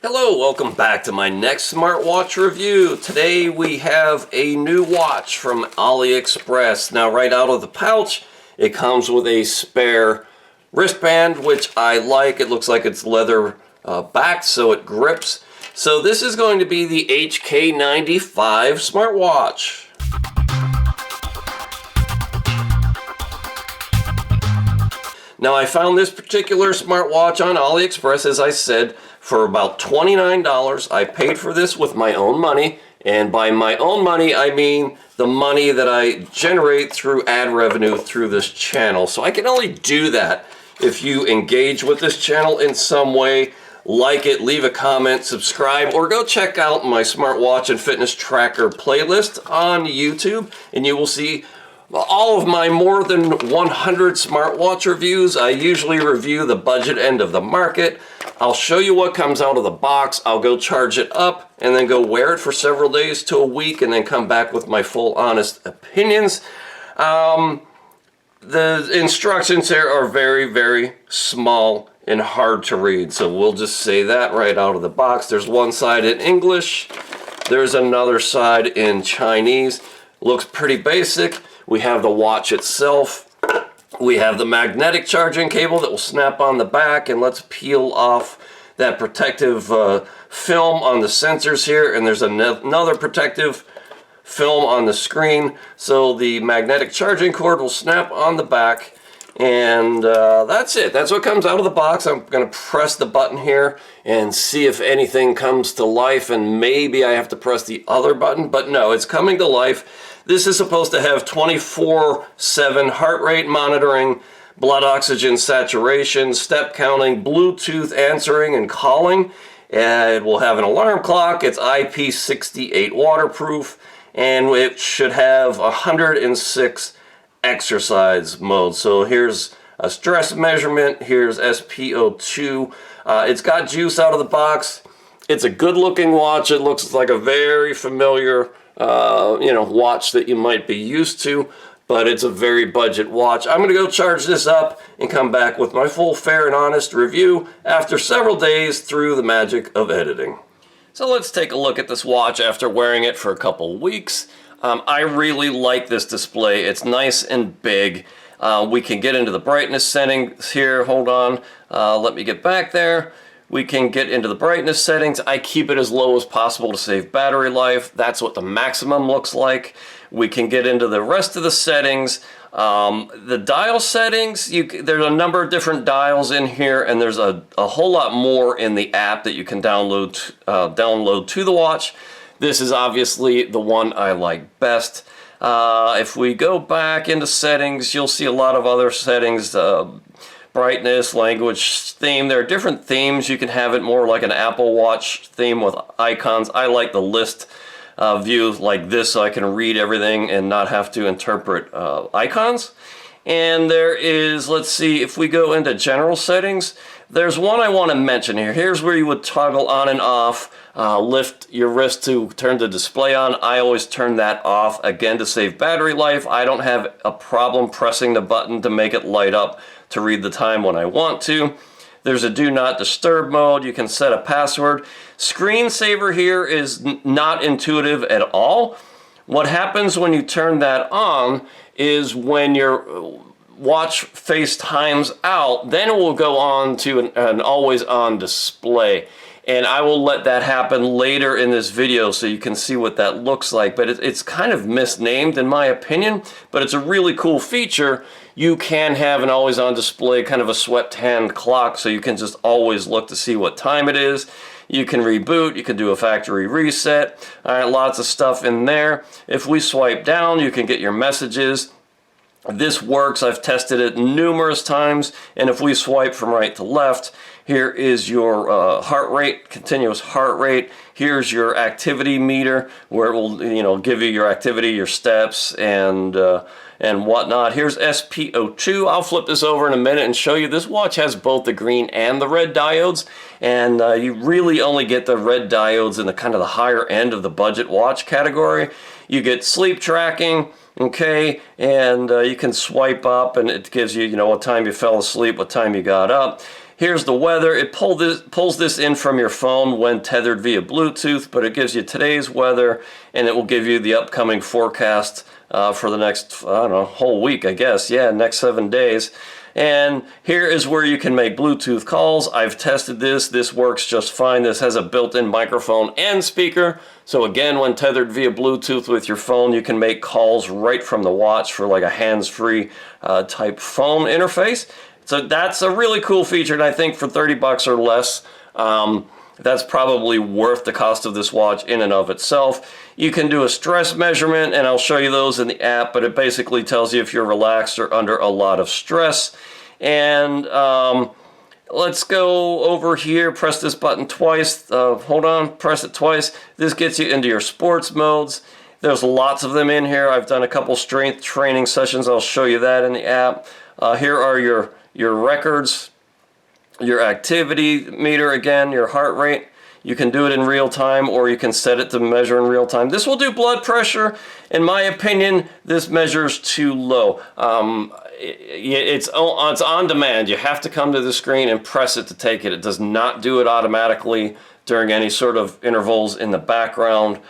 Hello, welcome back to my next smartwatch review. Today we have a new watch from AliExpress. Now right out of the pouch, it comes with a spare wristband, which I like. It looks like it's leather backed, so it grips. So this is going to be the HK95 smartwatch. Now I found this particular smartwatch on AliExpress, as I said, for about $29. I paid for this with my own money, and by my own money I mean the money that I generate through ad revenue through this channel. So I can only do that if you engage with this channel in some way, like it, leave a comment, subscribe, or go check out my smartwatch and fitness tracker playlist on YouTube, and you will see all of my more than 100 smartwatch reviews. I usually review the budget end of the market. I'll show you what comes out of the box. I'll go charge it up and then go wear it for several days to a week and then come back with my full honest opinions. The instructions here are very, very small and hard to read, so we'll just say that right out of the box. There's one side in English, there's another side in Chinese. Looks pretty basic. We have the watch itself. We have the magnetic charging cable that will snap on the back, and let's peel off that protective film on the sensors here, and there's another protective film on the screen. So the magnetic charging cord will snap on the back, and that's it. That's what comes out of the box. I'm going to press the button here and see if anything comes to life, and maybe I have to press the other button, but no, it's coming to life. This is supposed to have 24/7 heart rate monitoring, blood oxygen saturation, step counting, Bluetooth answering and calling. It will have an alarm clock. It's IP68 waterproof, and it should have 106 exercise modes. So here's a stress measurement. Here's SpO2. It's got juice out of the box. It's a good looking watch. It looks like a very familiar watch that you might be used to, but it's a very budget watch. I'm going to go charge this up and come back with my full fair and honest review after several days through the magic of editing. So let's take a look at this watch after wearing it for a couple weeks. I really like this display. It's nice and big. We can get into the brightness settings here. Hold on. Let me get back there. We can get into the brightness settings. I keep it as low as possible to save battery life. That's what the maximum looks like. We can get into the rest of the settings. The dial settings, there's a number of different dials in here, and there's a whole lot more in the app that you can download to the watch. This is obviously the one I like best. If we go back into settings, you'll see a lot of other settings. Brightness, language, theme. There are different themes. You can have it more like an Apple Watch theme with icons. I like the list view like this, so I can read everything and not have to interpret icons. And there is, let's see, if we go into general settings, there's one I want to mention here. Here's where you would toggle on and off, lift your wrist to turn the display on. I always turn that off, again, to save battery life. I don't have a problem pressing the button to make it light up to read the time when I want to. There's a do not disturb mode. You can set a password. Screensaver here is not intuitive at all. What happens when you turn that on is when your watch face times out, then it will go on to an always on display. And I will let that happen later in this video so you can see what that looks like. But it's kind of misnamed in my opinion, but it's a really cool feature. You can have an always on display, kind of a swept hand clock, so you can just always look to see what time it is. You can reboot, you can do a factory reset. All right, lots of stuff in there. If we swipe down, you can get your messages. This works. I've tested it numerous times, and if we swipe from right to left, here is your heart rate, continuous heart rate. Here's your activity meter, where it will, give you your activity, your steps, and whatnot. Here's SpO2. I'll flip this over in a minute and show you. This watch has both the green and the red diodes, and you really only get the red diodes in the kind of the higher end of the budget watch category. You get sleep tracking, okay, and you can swipe up and it gives you, what time you fell asleep, what time you got up. Here's the weather. It pulls this in from your phone when tethered via Bluetooth, but it gives you today's weather, and it will give you the upcoming forecast for the next, I don't know, whole week, I guess. Yeah, next 7 days. And here is where you can make Bluetooth calls. I've tested this. This works just fine. This has a built-in microphone and speaker. So again, when tethered via Bluetooth with your phone, you can make calls right from the watch for like a hands-free type phone interface. So that's a really cool feature, and I think for 30 bucks or less, that's probably worth the cost of this watch in and of itself. You can do a stress measurement, and I'll show you those in the app, but it basically tells you if you're relaxed or under a lot of stress. And let's go over here, press this button twice. Hold on, press it twice. This gets you into your sports modes. There's lots of them in here. I've done a couple strength training sessions. I'll show you that in the app. Here are your records, your activity meter, again, your heart rate. You can do it in real time, or you can set it to measure in real time. This will do blood pressure. In my opinion, this measures too low. It's on demand. You have to come to the screen and press it to take it. It does not do it automatically during any sort of intervals in the background.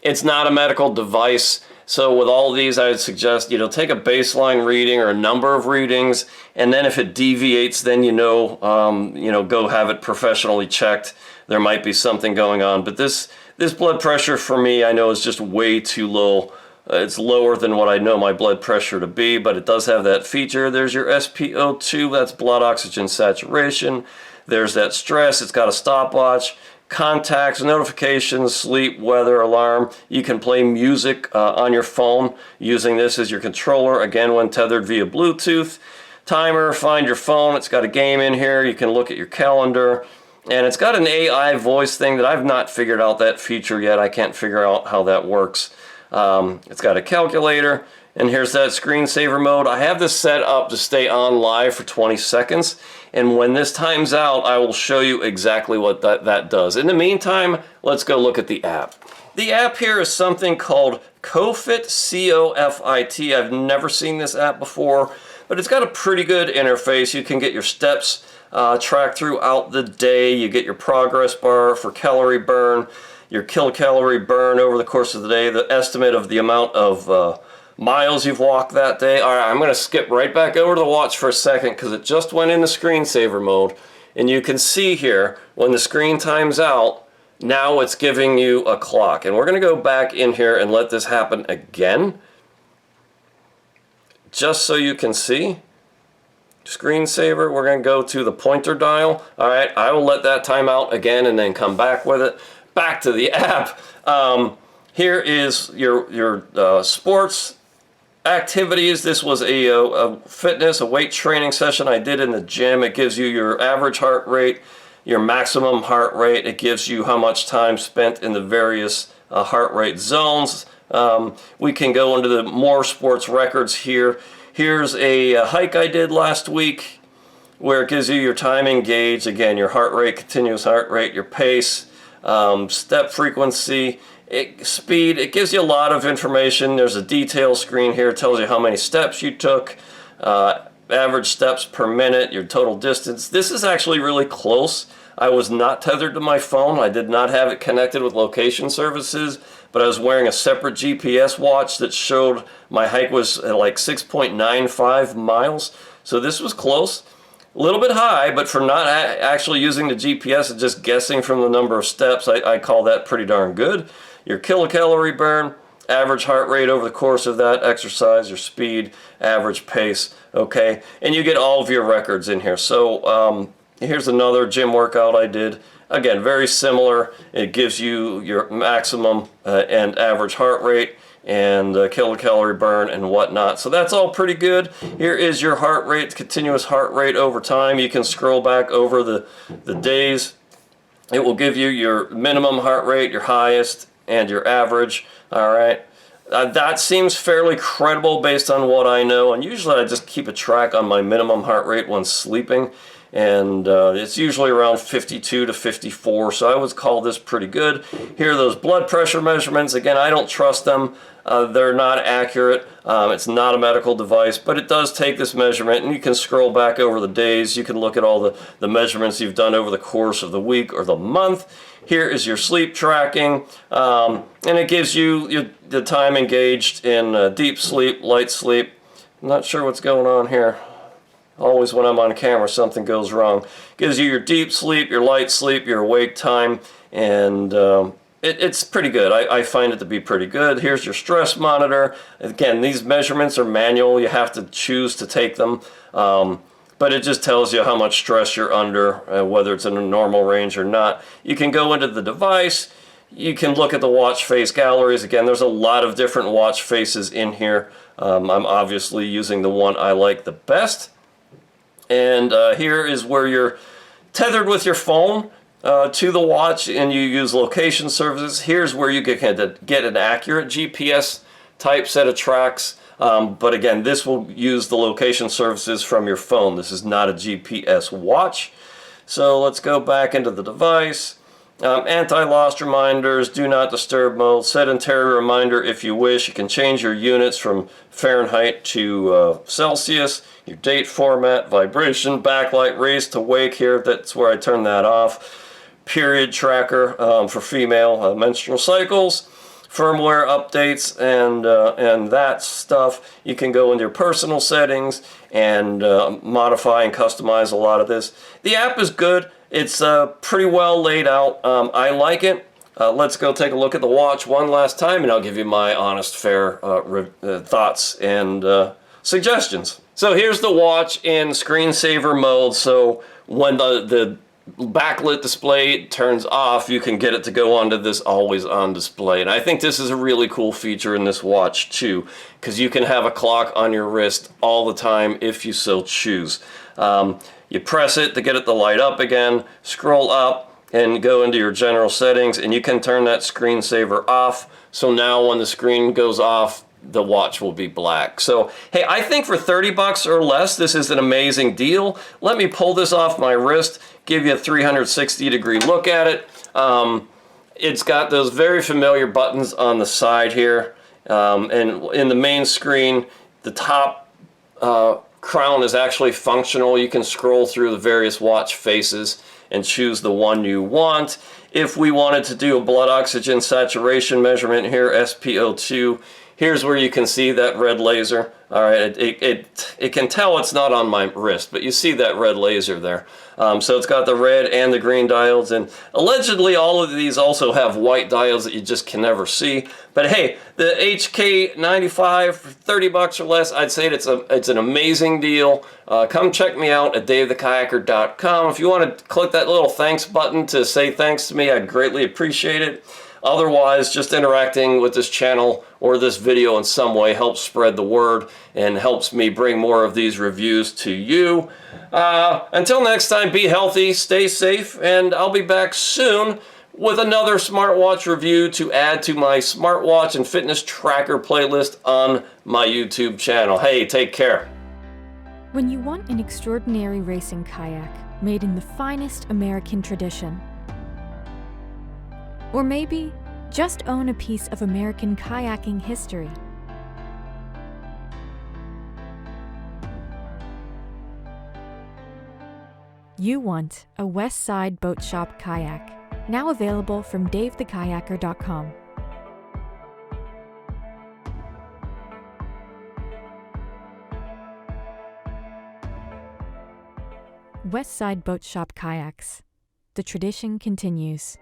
It's not a medical device. So with all these, I would suggest, take a baseline reading or a number of readings, and then if it deviates, then go have it professionally checked. There might be something going on, but this blood pressure for me, I know, is just way too low. It's lower than what I know my blood pressure to be, but it does have that feature. There's your SpO2, that's blood oxygen saturation. There's that stress, it's got a stopwatch. Contacts, notifications, sleep, weather, alarm. You can play music on your phone using this as your controller, again when tethered via Bluetooth. Timer, find your phone. It's got a game in here. You can look at your calendar. And it's got an AI voice thing that I've not figured out that feature yet. I can't figure out how that works. It's got a calculator. And here's that screensaver mode. I have this set up to stay on live for 20 seconds. And when this times out, I will show you exactly what that does. In the meantime, let's go look at the app. The app here is something called CoFit, C-O-F-I-T. I've never seen this app before, but it's got a pretty good interface. You can get your steps tracked throughout the day. You get your progress bar for calorie burn, your kilocalorie burn over the course of the day, the estimate of the amount of miles you've walked that day. All right, I'm going to skip right back over to the watch for a second because it just went into screensaver mode. And you can see here, when the screen times out, now it's giving you a clock. And we're going to go back in here and let this happen again, just so you can see. Screensaver, we're going to go to the pointer dial. All right, I will let that time out again and then come back with it. Back to the app. Here is your sports activities. This was a fitness, a weight training session I did in the gym. It gives you your average heart rate, your maximum heart rate. It gives you how much time spent in the various heart rate zones. We can go into the more sports records here. Here's a hike I did last week where it gives you your time engaged. Again, your heart rate, continuous heart rate, your pace, step frequency, speed. It gives you a lot of information. There's a detail screen here. It tells you how many steps you took, average steps per minute, your total distance. This is actually really close. I was not tethered to my phone. I did not have it connected with location services, but I was wearing a separate GPS watch that showed my hike was at like 6.95 miles. So this was close. A little bit high, but for not actually using the GPS and just guessing from the number of steps, I call that pretty darn good. Your kilocalorie burn, average heart rate over the course of that exercise, your speed, average pace, okay? And you get all of your records in here. So here's another gym workout I did. Again, very similar. It gives you your maximum and average heart rate and kilocalorie burn and whatnot. So that's all pretty good. Here is your heart rate, continuous heart rate over time. You can scroll back over the days. It will give you your minimum heart rate, your highest, and your average. All right. That seems fairly credible based on what I know. And usually I just keep a track on my minimum heart rate when sleeping. and it's usually around 52 to 54, so I would call this pretty good. Here are those blood pressure measurements. Again, I don't trust them. They're not accurate. It's not a medical device, but it does take this measurement, and you can scroll back over the days. You can look at all the measurements you've done over the course of the week or the month. Here is your sleep tracking, and it gives you the time engaged in deep sleep, light sleep. I'm not sure what's going on here. Always when I'm on camera, something goes wrong. Gives you your deep sleep, your light sleep, your awake time, and it's pretty good. I find it to be pretty good. Here's your stress monitor. Again, these measurements are manual. You have to choose to take them. But it just tells you how much stress you're under, whether it's in a normal range or not. You can go into the device. You can look at the watch face galleries. Again, there's a lot of different watch faces in here. I'm obviously using the one I like the best. And here is where you're tethered with your phone to the watch, and you use location services. Here's where you get an accurate GPS type set of tracks. But again, this will use the location services from your phone. This is not a GPS watch. So let's go back into the device. Anti-lost reminders, do not disturb mode, sedentary reminder if you wish. You can change your units from Fahrenheit to Celsius, your date format, vibration, backlight, raise to wake here. That's where I turn that off. Period tracker for female menstrual cycles. Firmware updates and that stuff. You can go into your personal settings and modify and customize a lot of this. The app is good. It's pretty well laid out. I like it. Let's go take a look at the watch one last time, and I'll give you my honest, fair thoughts and suggestions. So here's the watch in screensaver mode. So when the backlit display turns off, you can get it to go onto this always on display. And I think this is a really cool feature in this watch too, because you can have a clock on your wrist all the time if you so choose. You press it to get it to light up again, scroll up and go into your general settings, and you can turn that screensaver off. So now when the screen goes off, the watch will be black. So, hey, I think for 30 bucks or less, this is an amazing deal. Let me pull this off my wrist, give you a 360-degree look at it. It's got those very familiar buttons on the side here. And in the main screen, the top crown is actually functional. You can scroll through the various watch faces and choose the one you want. If we wanted to do a blood oxygen saturation measurement here, SpO2, here's where you can see that red laser. All right, it can tell it's not on my wrist, but you see that red laser there. So it's got the red and the green diodes, and allegedly all of these also have white diodes that you just can never see. But hey, the HK95 for 30 bucks or less, I'd say it's an amazing deal. Come check me out at davethekayaker.com. If you want to click that little thanks button to say thanks to me, I'd greatly appreciate it. Otherwise, just interacting with this channel or this video in some way helps spread the word and helps me bring more of these reviews to you. Until next time, be healthy, stay safe, and I'll be back soon with another smartwatch review to add to my smartwatch and fitness tracker playlist on my YouTube channel. Hey, take care. When you want an extraordinary racing kayak made in the finest American tradition, or maybe just own a piece of American kayaking history. You want a West Side Boat Shop kayak, now available from davethekayaker.com. West Side Boat Shop kayaks. The tradition continues.